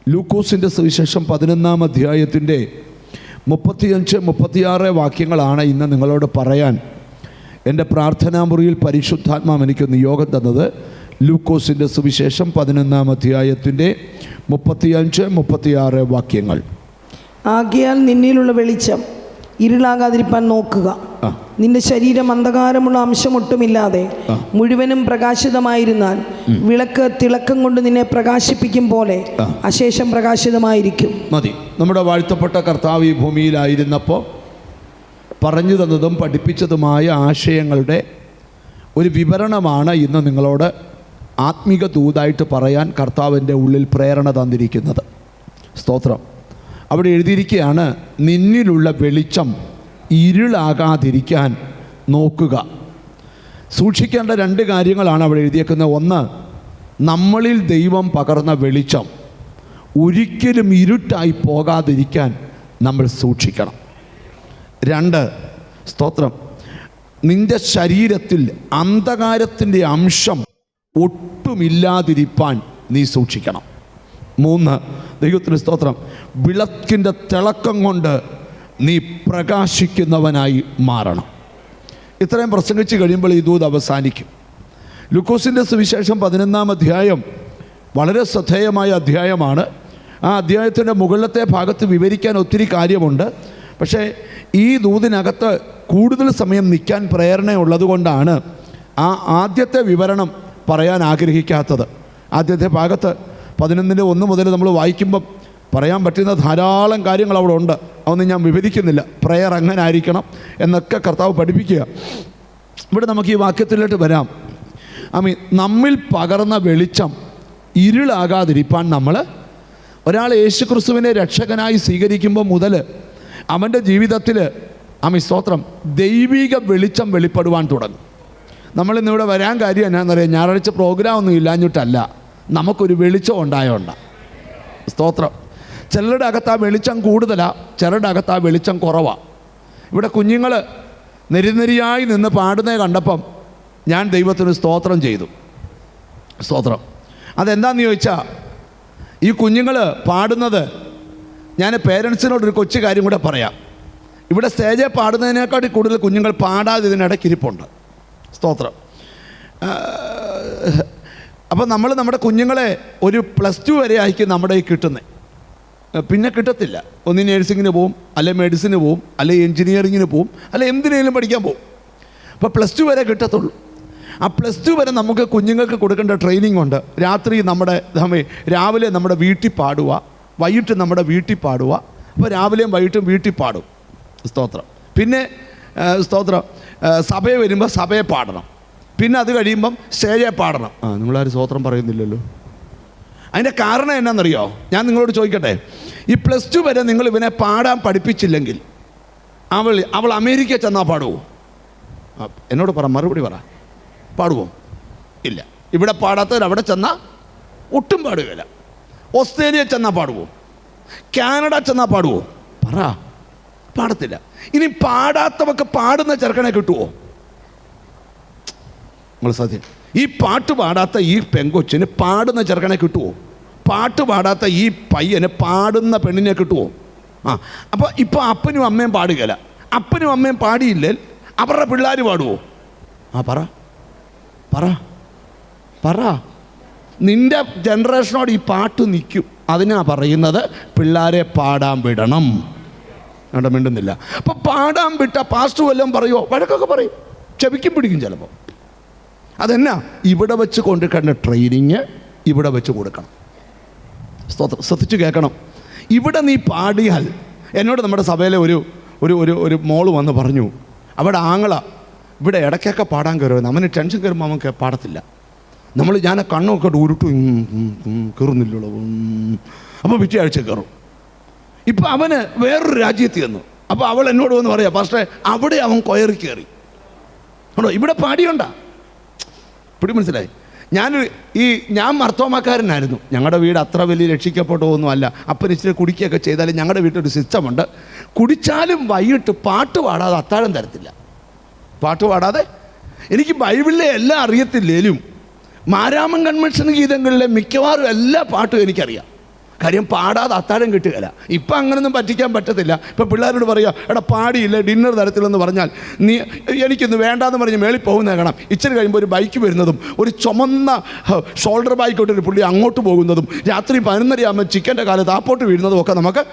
ലൂക്കോസിൻ്റെ സുവിശേഷം 11-ാം അധ്യായത്തിൻ്റെ 35-36 വാക്യങ്ങളാണ് ഇന്ന് നിങ്ങളോട് പറയാൻ എൻ്റെ പ്രാർത്ഥനാമുറിയിൽ പരിശുദ്ധാത്മാവ് എനിക്ക് നിയോഗം തന്നത്. ലൂക്കോസിൻ്റെ സുവിശേഷം 11-ാം അധ്യായത്തിൻ്റെ 35-36 വാക്യങ്ങൾ. ആകയാൽ നിന്നിലുള്ള വെളിച്ചം ഇരുളാകാതിരിപ്പാൻ നോക്കുക. നിന്റെ ശരീരം അന്ധകാരമുള്ള അംശമൊട്ടുമില്ലാതെ മുഴുവനും പ്രകാശിതമായിരുന്നാൽ വിളക്ക് തിളക്കം കൊണ്ട് നിന്നെ പ്രകാശിപ്പിക്കും പോലെ അശേഷം പ്രകാശിതമായിരിക്കും. മതി. നമ്മുടെ വാഴ്ത്തപ്പെട്ട കർത്താവ് ഈ ഭൂമിയിലായിരുന്നപ്പോൾ പറഞ്ഞു തന്നതും പഠിപ്പിച്ചതുമായ ആശയങ്ങളുടെ ഒരു വിവരണമാണ് ഇന്ന് നിങ്ങളോട് ആത്മീക ദൂതായിട്ട് പറയാൻ കർത്താവിൻ്റെ ഉള്ളിൽ പ്രേരണ തന്നിരിക്കുന്നത്. സ്തോത്രം. അവിടെ എഴുതിയിരിക്കുകയാണ്, നിന്നിലുള്ള വെളിച്ചം ഇരുളാകാതിരിക്കാൻ നോക്കുക. സൂക്ഷിക്കേണ്ട 2 കാര്യങ്ങളാണ് അവിടെ എഴുതിയേക്കുന്നത്. ഒന്ന്, നമ്മളിൽ ദൈവം പകർന്ന വെളിച്ചം ഒരിക്കലും ഇരുട്ടായി പോകാതിരിക്കാൻ നമ്മൾ സൂക്ഷിക്കണം. 2, സ്തോത്രം, നിൻ്റെ ശരീരത്തിൽ അന്ധകാരത്തിൻ്റെ അംശം ഒട്ടുമില്ലാതിരിപ്പാൻ നീ സൂക്ഷിക്കണം. 3, ദൈവത്തിന് സ്തോത്രം, വിളക്കിൻ്റെ തിളക്കം കൊണ്ട് നീ പ്രകാശിക്കുന്നവനായി മാറണം. ഇത്രയും പ്രസംഗിച്ച് കഴിയുമ്പോൾ ഈ ദൂത് അവസാനിക്കും. ലൂക്കോസിൻ്റെ സുവിശേഷം 11-ാം അധ്യായം വളരെ ശ്രദ്ധേയമായ അധ്യായമാണ്. ആ അധ്യായത്തിൻ്റെ മുകളിലത്തെ ഭാഗത്ത് വിവരിക്കാൻ ഒത്തിരി കാര്യമുണ്ട്. പക്ഷേ ഈ ദൂതിനകത്ത് കൂടുതൽ സമയം നിൽക്കാൻ പ്രേരണയുള്ളതുകൊണ്ടാണ് ആ ആദ്യത്തെ വിവരണം പറയാൻ ആഗ്രഹിക്കാത്തത്. ആദ്യത്തെ ഭാഗത്ത് 11-1 മുതൽ നമ്മൾ വായിക്കുമ്പം പറയാൻ പറ്റുന്ന ധാരാളം കാര്യങ്ങൾ അവിടെ ഉണ്ട്. അതൊന്നും ഞാൻ വിവരിക്കുന്നില്ല. പ്രയർ അങ്ങനെ ആയിരിക്കണം എന്നൊക്കെ കർത്താവ് പഠിപ്പിക്കുക. ഇവിടെ നമുക്ക് ഈ വാക്യത്തിലോട്ട് വരാം. നമ്മിൽ പകർന്ന വെളിച്ചം ഇരുളാകാതിരിപ്പാൻ നമ്മൾ ഒരാൾ യേശുക്രിസ്തുവിനെ രക്ഷകനായി സ്വീകരിക്കുമ്പോൾ മുതൽ അവൻ്റെ ജീവിതത്തിൽ സ്തോത്രം ദൈവിക വെളിച്ചം വെളിപ്പെടുവാൻ തുടങ്ങും. നമ്മളിന്നിവിടെ വരാൻ കാര്യം എന്നാണെന്നറിയാം, ഞായറാഴ്ച പ്രോഗ്രാം ഒന്നും ഇല്ലാഞ്ഞിട്ടല്ല, നമുക്കൊരു വെളിച്ചം ഉണ്ടായോണ്ടാണ്. സ്തോത്രം. ചിലരുടെ അകത്ത് ആ വെളിച്ചം കൂടുതലാണ്, ചിലരുടെ അകത്ത് ആ വെളിച്ചം കുറവാണ്. ഇവിടെ കുഞ്ഞുങ്ങൾ നിരനിരയായി നിന്ന് പാടുന്നത് കണ്ടപ്പം ഞാൻ ദൈവത്തിന് സ്തോത്രം ചെയ്തു. സ്തോത്രം. അതെന്താണെന്ന് ചോദിച്ചാൽ, ഈ കുഞ്ഞുങ്ങൾ പാടുന്നത്, ഞാൻ പേരൻസിനോടൊരു കൊച്ചു കാര്യം കൂടെ പറയാം. ഇവിടെ സ്റ്റേജിൽ പാടുന്നതിനേക്കാട്ടി കൂടുതൽ കുഞ്ഞുങ്ങൾ പാടാതെ ഇതിനിടയ്ക്ക് ഇരിപ്പുണ്ട്. സ്തോത്രം. അപ്പോൾ നമ്മൾ നമ്മുടെ കുഞ്ഞുങ്ങളെ ഒരു +2 വരെ ആയിരിക്കും നമ്മുടെ ഈ കിട്ടുന്നത്. പിന്നെ കിട്ടത്തില്ല. ഒന്ന് നേഴ്സിങ്ങിന് പോവും, അല്ലെ മെഡിസിന് പോവും, അല്ലെ എൻജിനീയറിങ്ങിന് പോവും, അല്ലെ എന്തിനേലും പഠിക്കാൻ പോവും. അപ്പോൾ +2 വരെ കിട്ടത്തുള്ളൂ. ആ +2 വരെ നമുക്ക് കുഞ്ഞുങ്ങൾക്ക് കൊടുക്കേണ്ട ട്രെയിനിങ് ഉണ്ട്. രാത്രി രാവിലെ നമ്മുടെ വീട്ടിൽ പാടുക, വൈകിട്ട് നമ്മുടെ വീട്ടിൽ പാടുക. അപ്പോൾ രാവിലെയും വൈകിട്ടും വീട്ടിൽ പാടും. സ്തോത്രം. പിന്നെ സ്തോത്രം, സഭയെ വരുമ്പോൾ സഭയെ പാടണം. പിന്നെ അത് കഴിയുമ്പം സ്റ്റേജെ പാടണം. നിങ്ങളാരും സ്തോത്രം പറയുന്നില്ലല്ലോ. അതിൻ്റെ കാരണം എന്നാണെന്നറിയോ? ഞാൻ നിങ്ങളോട് ചോദിക്കട്ടെ, ഈ +2 വരെ നിങ്ങൾ ഇവനെ പാടാൻ പഠിപ്പിച്ചില്ലെങ്കിൽ അവൾ അമേരിക്ക ചെന്നാൽ പാടുമോ? എന്നോട് പറ, മറുപടി പറ. പാടുമോ? ഇല്ല. ഇവിടെ പാടാത്തവർ അവിടെ ചെന്നാൽ ഒട്ടും പാടുകയില്ല. ഓസ്ട്രേലിയ ചെന്നാൽ പാടുമോ? കാനഡ ചെന്നാൽ പാടുമോ? പറ. പാടത്തില്ല. ഇനി പാടാത്തവർക്ക് പാടുന്ന ചെറുക്കനെ കിട്ടുമോ? നിങ്ങൾ സത്യം, ഈ പാട്ട് പാടാത്ത ഈ പെങ്കൊച്ചിന് പാടുന്ന ചെറുക്കനെ കിട്ടുമോ? പാട്ട് പാടാത്ത ഈ പയ്യന് പാടുന്ന പെണ്ണിനെ കിട്ടുമോ? അപ്പോൾ ഇപ്പോൾ അപ്പനും അമ്മയും പാടുകയില്ല. അപ്പനും അമ്മയും പാടിയില്ലേ അവരുടെ പിള്ളേർ പാടുമോ? പറ പറ പറ. നിൻ്റെ ജനറേഷനോട് ഈ പാട്ട് നിൽക്കും. അതിനാ പറയുന്നത് പിള്ളേരെ പാടാൻ വിടണം. അവിടെ മിണ്ടുന്നില്ല. അപ്പോൾ പാടാൻ വിട്ട പാസ്റ്റർ വല്ലതും പറയുമോ? വഴക്കൊക്കെ പറയും, ചെവിക്കും പിടിക്കും ചിലപ്പോൾ. അതെന്നാ? ഇവിടെ വെച്ച് കൊണ്ടിരിക്കേണ്ട ട്രെയിനിങ് ഇവിടെ വെച്ച് കൊടുക്കണം. ശ്രദ്ധിച്ച് കേൾക്കണം. ഇവിടെ നീ പാടിയാൽ, എന്നോട് നമ്മുടെ സഭയിലെ ഒരു ഒരു ഒരു മോള് വന്ന് പറഞ്ഞു, അവിടെ ആങ്ങള ഇവിടെ ഇടയ്ക്കൊക്കെ പാടാൻ കയറുമായിരുന്നു. അവന് ടെൻഷൻ കയറുമ്പോൾ അവൻ പാടത്തില്ല. ഞാൻ കണ്ണൊക്കെ ഉരുട്ടും, കയറുന്നില്ലല്ലോ. അപ്പോൾ പിറ്റേ ആഴ്ച കയറും. ഇപ്പം അവന് വേറൊരു രാജ്യത്ത് ചെന്നു. അപ്പോൾ അവൾ എന്നോട് വന്ന് പറയാം, പാസ്റ്ററെ അവിടെ അവൻ കൊയറി കയറി. ആണോ? ഇവിടെ പാടിയോണ്ടാ. പിടി മനസ്സിലായി? ഞാൻ മർത്തോമാക്കാരനായിരുന്നു. ഞങ്ങളുടെ വീട് അത്ര വലിയ രക്ഷിക്കപ്പെട്ടതൊന്നും അല്ല. അപ്പം ഇച്ചിരി കുടിക്കുകയൊക്കെ ചെയ്താലും ഞങ്ങളുടെ വീട്ടിലൊരു സിസ്റ്റമുണ്ട്. കുടിച്ചാലും വൈകിട്ട് പാട്ട് പാടാതെ അത്താഴം തരത്തില്ല. പാട്ട് പാടാതെ. എനിക്ക് ബൈബിളിലെ എല്ലാം അറിയത്തില്ലേലും മാരാമൻ കൺവെൻഷൻ ഗീതങ്ങളിലെ മിക്കവാറും എല്ലാ പാട്ടും എനിക്കറിയാം. കാര്യം പാടാതെ അത്താഴം കിട്ടുകയില്ല. ഇപ്പം അങ്ങനൊന്നും പറ്റിക്കാൻ പറ്റത്തില്ല. ഇപ്പം പിള്ളേരോട് പറയുക, എടാ പാടിയില്ല ഡിന്നർ തരത്തിലെന്ന് പറഞ്ഞാൽ എനിക്കിന്ന് വേണ്ടാന്ന് പറഞ്ഞ് മേളിൽ പോകുന്നത് കാണാം. ഇച്ചിരി കഴിയുമ്പോൾ ഒരു ബൈക്ക് വരുന്നതും ഒരു ചുമന്ന ഷോൾഡർ ബൈക്കോട്ടൊരു പുള്ളി അങ്ങോട്ട് പോകുന്നതും രാത്രി 11:30 ചിക്കൻ്റെ കാലത്ത് താപ്പോട്ട് വീഴുന്നതും ഒക്കെ നമുക്ക്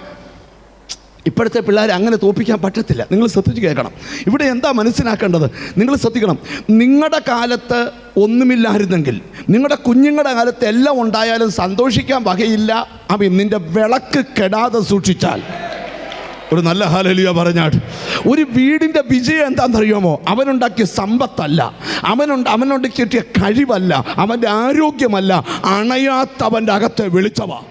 ഇപ്പോഴത്തെ പിള്ളേരെ അങ്ങനെ തോൽപ്പിക്കാൻ പറ്റത്തില്ല. നിങ്ങൾ ശ്രദ്ധിച്ച് കേൾക്കണം. ഇവിടെ എന്താ മനസ്സിലാക്കേണ്ടത്? നിങ്ങൾ ശ്രദ്ധിക്കണം. നിങ്ങളുടെ കാലത്ത് ഒന്നുമില്ലായിരുന്നെങ്കിൽ, നിങ്ങളുടെ കുഞ്ഞുങ്ങളുടെ കാലത്ത് എല്ലാം ഉണ്ടായാലും സന്തോഷിക്കാൻ വകയില്ല. അവൻ നിൻ്റെ വിളക്ക് കെടാതെ സൂക്ഷിച്ചാൽ, ഒരു നല്ല ഹല്ലേലൂയ പറഞ്ഞാട്ട്. ഒരു വീടിൻ്റെ വിജയം എന്താണെന്നറിയാമോ? അവനുണ്ടാക്കിയ സമ്പത്തല്ല, അവനുണ്ടാക്കിയ കഴിവല്ല, അവൻ്റെ ആരോഗ്യമല്ല, അണയാത്തവൻ്റെ അകത്തെ വെളിച്ചമാണ്.